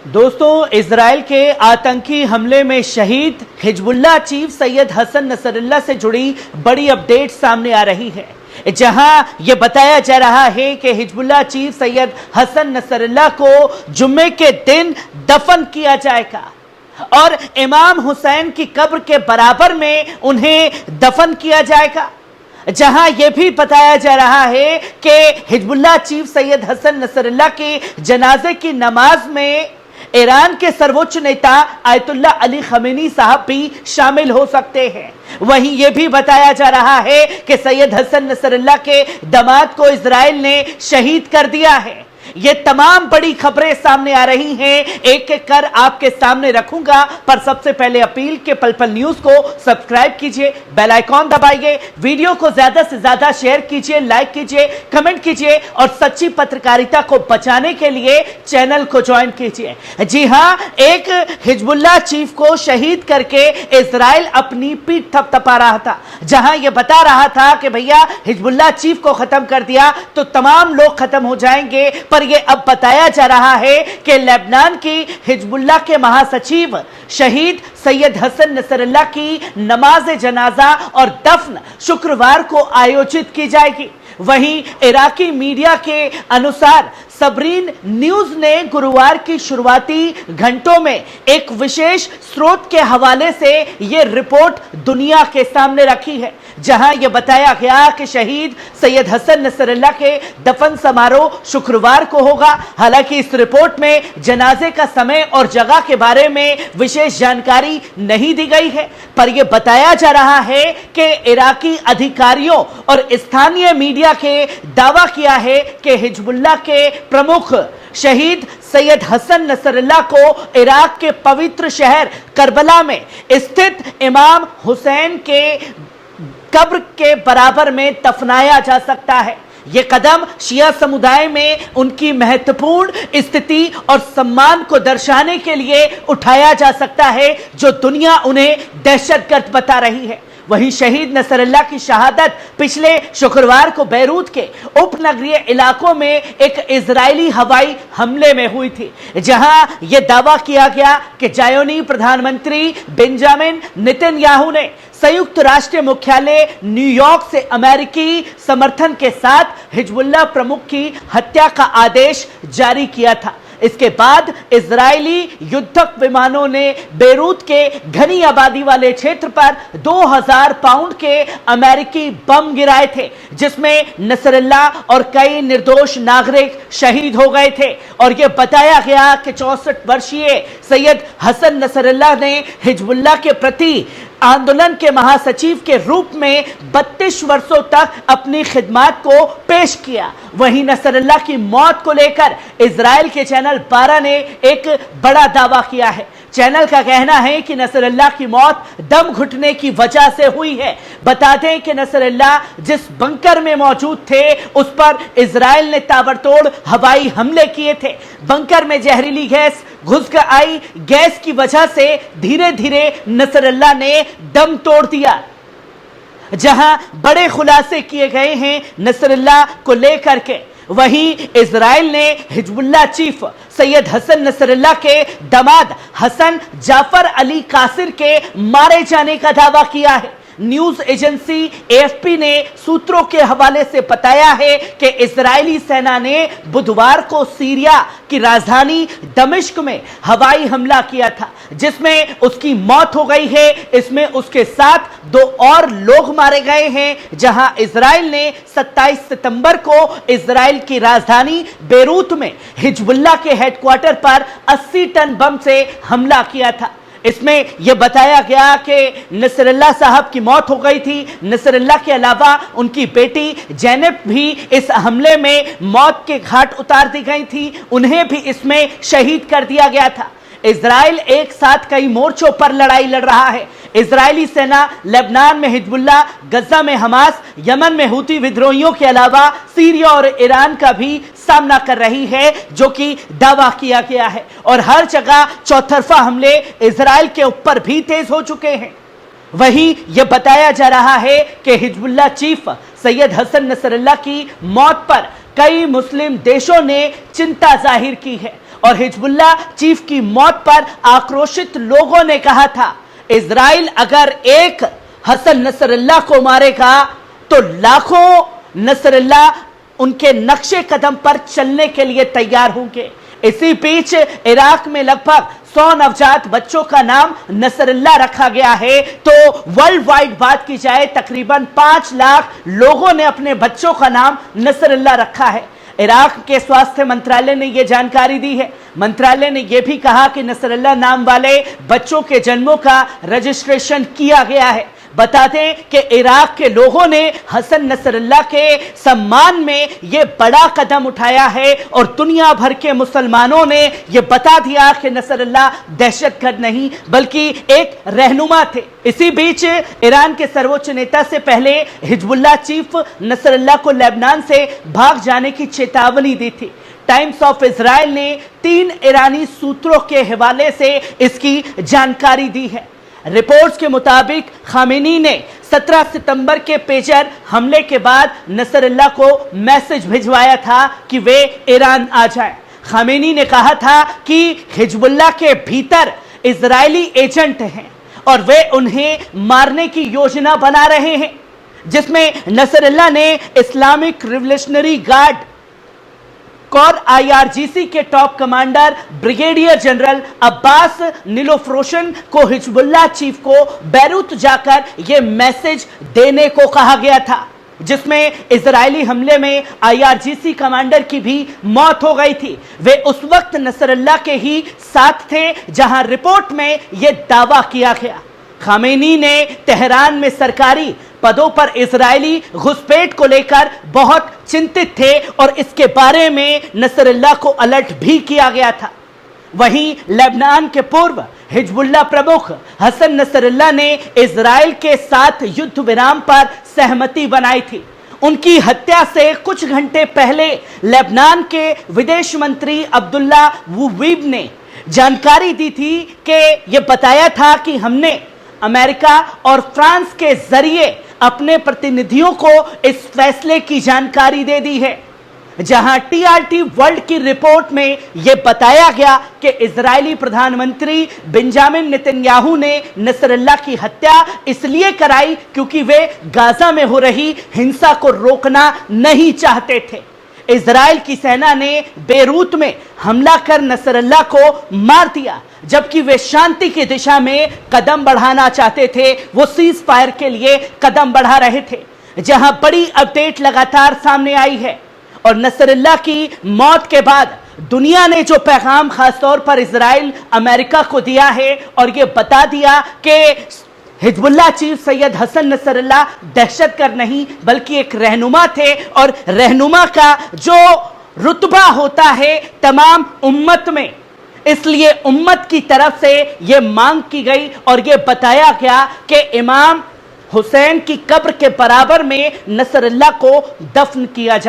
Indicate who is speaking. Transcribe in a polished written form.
Speaker 1: दोस्तों, इजराइल के आतंकी हमले में शहीद Hezbollah chief Sayyed Hassan Nasrallah से जुड़ी बड़ी अपडेट सामने आ रही है, जहां यह बताया जा रहा है कि Hezbollah chief Sayyed Hassan Nasrallah को जुम्मे के दिन दफन किया जाएगा और इमाम हुसैन की कब्र के बराबर में उन्हें दफन किया जाएगा। जहां यह भी बताया जा रहा है कि Hezbollah chief Sayyed Hassan Nasrallah के जनाजे की नमाज में ईरान के सर्वोच्च नेता आयतुल्लाह अली खमेनी साहब भी शामिल हो सकते हैं। वहीं यह भी बताया जा रहा है कि सैयद हसन नसरुल्लाह के दामाद को इजराइल ने शहीद कर दिया है। ये तमाम बड़ी खबरें सामने आ रही हैं, एक एक कर आपके सामने रखूंगा, पर सबसे पहले अपील के पल पल न्यूज को सब्सक्राइब कीजिए, बेल आइकॉन दबाइए, वीडियो को ज्यादा से ज्यादा शेयर कीजिए, लाइक कीजिए, कमेंट कीजिए और सच्ची पत्रकारिता को बचाने के लिए चैनल को ज्वाइन कीजिए। जी हां, एक हिजबुल्लाह चीफ को शहीद करके इजराइल अपनी पीठ थपथपा रहा था, जहां यह बता रहा था कि भैया हिजबुल्लाह चीफ को खत्म कर दिया तो तमाम लोग खत्म हो जाएंगे। पर यह अब बताया जा रहा है कि लेबनान की हिजबुल्लाह के महासचिव शहीद सैयद हसन नसरुल्लाह की नमाज जनाजा और दफन शुक्रवार को आयोजित की जाएगी। वहीं इराकी मीडिया के अनुसार सबरीन न्यूज ने गुरुवार की शुरुआती घंटों में एक विशेष स्रोत के हवाले से यह रिपोर्ट दुनिया के सामने रखी है, जहां यह बताया गया कि शहीद सैयद हसन नसरुल्लाह के दफन समारोह शुक्रवार को होगा। हालांकि इस रिपोर्ट में जनाजे का समय और जगह के बारे में विशेष जानकारी नहीं दी गई है, पर यह बताया जा रहा है कि इराकी अधिकारियों और स्थानीय मीडिया के दावा किया है कि हिजबुल्लाह के प्रमुख शहीद सैयद हसन नसरुल्लाह को इराक के पवित्र शहर करबला में स्थित इमाम हुसैन के कब्र के बराबर में दफनाया जा सकता है। यह कदम शिया समुदाय में उनकी महत्वपूर्ण स्थिति और सम्मान को दर्शाने के लिए उठाया जा सकता है, जो दुनिया उन्हें दहशतगर्द बता रही है। वहीं शहीद नसरुल्लाह की शहादत पिछले शुक्रवार को बैरूत के उपनगरीय इलाकों में एक इजरायली हवाई हमले में हुई थी, जहां यह दावा किया गया कि जायोनी प्रधानमंत्री बेंजामिन नेतन्याहू ने संयुक्त राष्ट्र मुख्यालय न्यूयॉर्क से अमेरिकी समर्थन के साथ हिजबुल्लाह प्रमुख की हत्या का आदेश जारी किया था। इसके बाद इजरायली युद्धक विमानों ने बेरूत के घनी आबादी वाले क्षेत्र पर 2000 पाउंड के अमेरिकी बम गिराए थे, जिसमें नसरुल्लाह और कई निर्दोष नागरिक शहीद हो गए थे। और यह बताया गया कि 64 वर्षीय सैयद हसन नसरुल्लाह ने हिजबुल्लाह के प्रति आंदोलन के महासचिव के रूप में 32 वर्षों तक अपनी खिदमत को पेश किया। वहीं नसरुल्लाह की मौत को लेकर इजराइल के चैनल 12 ने एक बड़ा दावा किया है। चैनल का कहना है कि नसरुल्लाह की मौत दम घुटने की वजह से हुई है। बता दें कि नसरुल्लाह जिस बंकर में मौजूद थे उस पर इजराइल ने ताबड़तोड़ हवाई हमले किए थे। बंकर में जहरीली गैस घुस कर आई गैस की वजह से धीरे धीरे नसरुल्लाह ने दम तोड़ दिया, जहां बड़े खुलासे किए गए हैं नसरुल्लाह को लेकर के। वहीं इजराइल ने Hezbollah chief Sayyed Hassan Nasrallah के दामाद हसन जाफर अली कासिर के मारे जाने का दावा किया है। न्यूज एजेंसी एएफपी ने सूत्रों के हवाले से बताया है कि इजरायली सेना ने बुधवार को सीरिया की राजधानी दमिश्क में हवाई हमला किया था, जिसमें उसकी मौत हो गई है। इसमें उसके साथ 2 और लोग मारे गए हैं, जहां इजराइल ने 27 सितंबर को इजराइल की राजधानी बेरूत में हिजबुल्लाह के हेडक्वार्टर पर 80 टन बम से हमला किया था। इसमें यह बताया गया कि नसरुल्लाह साहब की मौत हो गई थी। नसरुल्लाह के अलावा उनकी बेटी जैनब भी इस हमले में मौत के घाट उतार दी गई थी, उन्हें भी इसमें शहीद कर दिया गया था। इजराइल एक साथ कई मोर्चों पर लड़ाई लड़ रहा है। इजरायली सेना लेबनान में हिजबुल्लाह, गजा में हमास, यमन में हुती विद्रोहियों के अलावा सीरिया और ईरान का भी सामना कर रही है, जो कि दावा किया गया है। और हर जगह चौतरफा हमले इजराइल के ऊपर भी तेज हो चुके हैं। वहीं यह बताया जा रहा है कि Hezbollah chief Sayyed Hassan Nasrallah की मौत पर कई मुस्लिम देशों ने चिंता जाहिर की है और हिजबुल्लाह चीफ की मौत पर आक्रोशित लोगों ने कहा था, इजराइल अगर एक हसन नसरल्लाह को मारेगा तो लाखों नसरल्लाह उनके नक्शे कदम पर चलने के लिए तैयार होंगे। इसी बीच इराक में लगभग 100 नवजात बच्चों का नाम नसरल्लाह रखा गया है, तो वर्ल्ड वाइड बात की जाए तकरीबन 5 लाख लोगों ने अपने बच्चों का नाम नसरल्लाह रखा है। इराक के स्वास्थ्य मंत्रालय ने यह जानकारी दी है। मंत्रालय ने यह भी कहा कि नसरल्लाह नाम वाले बच्चों के जन्मों का रजिस्ट्रेशन किया गया है। बता दें कि इराक के लोगों ने हसन नसरल्लाह के सम्मान में यह बड़ा कदम उठाया है और दुनिया भर के मुसलमानों ने यह बता दिया कि नसरल्लाह दहशतगर्द नहीं बल्कि एक रहनुमा थे। इसी बीच ईरान के सर्वोच्च नेता से पहले हिजबुल्लाह चीफ नसरल्लाह को लेबनान से भाग जाने की चेतावनी दी थी। टाइम्स ऑफ इजराइल ने 3 ईरानी सूत्रों के हवाले से इसकी जानकारी दी है। रिपोर्ट्स के मुताबिक खामेनी ने 17 सितंबर के पेजर हमले के बाद नसरल्लाह को मैसेज भिजवाया था कि वे ईरान आ जाएं। खामेनी ने कहा था कि हिजबुल्लाह के भीतर इजरायली एजेंट हैं और वे उन्हें मारने की योजना बना रहे हैं, जिसमें नसरल्लाह ने Islamic revolutionary guard corps IRGC के top commander brigadier general Abbas Nilforoushan को हिजबुल्लाह चीफ को बैरूत जाकर यह मैसेज देने को कहा गया था, जिसमें इजरायली हमले में IRGC कमांडर की भी मौत हो गई थी। वे उस वक्त नसरल्लाह के ही साथ थे जहां रिपोर्ट में यह दावा किया गया। खामेनी ने तेहरान में सरकारी पदों पर इजरायली घुसपैठ को लेकर बहुत चिंतित थे और इसके बारे में नसरल्लाह को अलर्ट भी किया गया था। वहीं लेबनान के पूर्व हिजबुल्लाह प्रमुख हसन नसरल्लाह ने इजराइल के साथ युद्ध विराम पर सहमति बनाई थी। उनकी हत्या से कुछ घंटे पहले लेबनान के विदेश मंत्री अब्दुल्ला वुवीब ने जानकारी दी थी कि यह बताया था कि हमने अमेरिका और फ्रांस के जरिए अपने प्रतिनिधियों को इस फैसले की जानकारी दे दी है, जहां TRT वर्ल्ड की रिपोर्ट में यह बताया गया कि इजरायली प्रधानमंत्री बेंजामिन नेतन्याहू ने नसरल्लाह की हत्या इसलिए कराई क्योंकि वे गाजा में हो रही हिंसा को रोकना नहीं चाहते थे। इजराइल की सेना ने बेरूत में हमला कर नसरल्लाह को मार दिया, जबकि वे शांति की दिशा में कदम बढ़ाना चाहते थे। वो सीज फायर के लिए कदम बढ़ा रहे थे, जहां बड़ी अपडेट लगातार सामने आई है। और नसरल्लाह की मौत के बाद दुनिया ने जो पैगाम खासतौर पर इजराइल अमेरिका को दिया है और यह बता दिया कि Hezbollah chief Sayyed Hassan Nasrallah दहशतगर्द नहीं बल्कि एक रहनुमा थे, और रहनुमा का जो रुतबा होता है तमाम उम्मत में, इसलिए उम्मत की तरफ से यह मांग की गई और यह बताया गया कि इमाम हुसैन की कब्र के बराबर में नसरल्लाह को दफन किया जाए।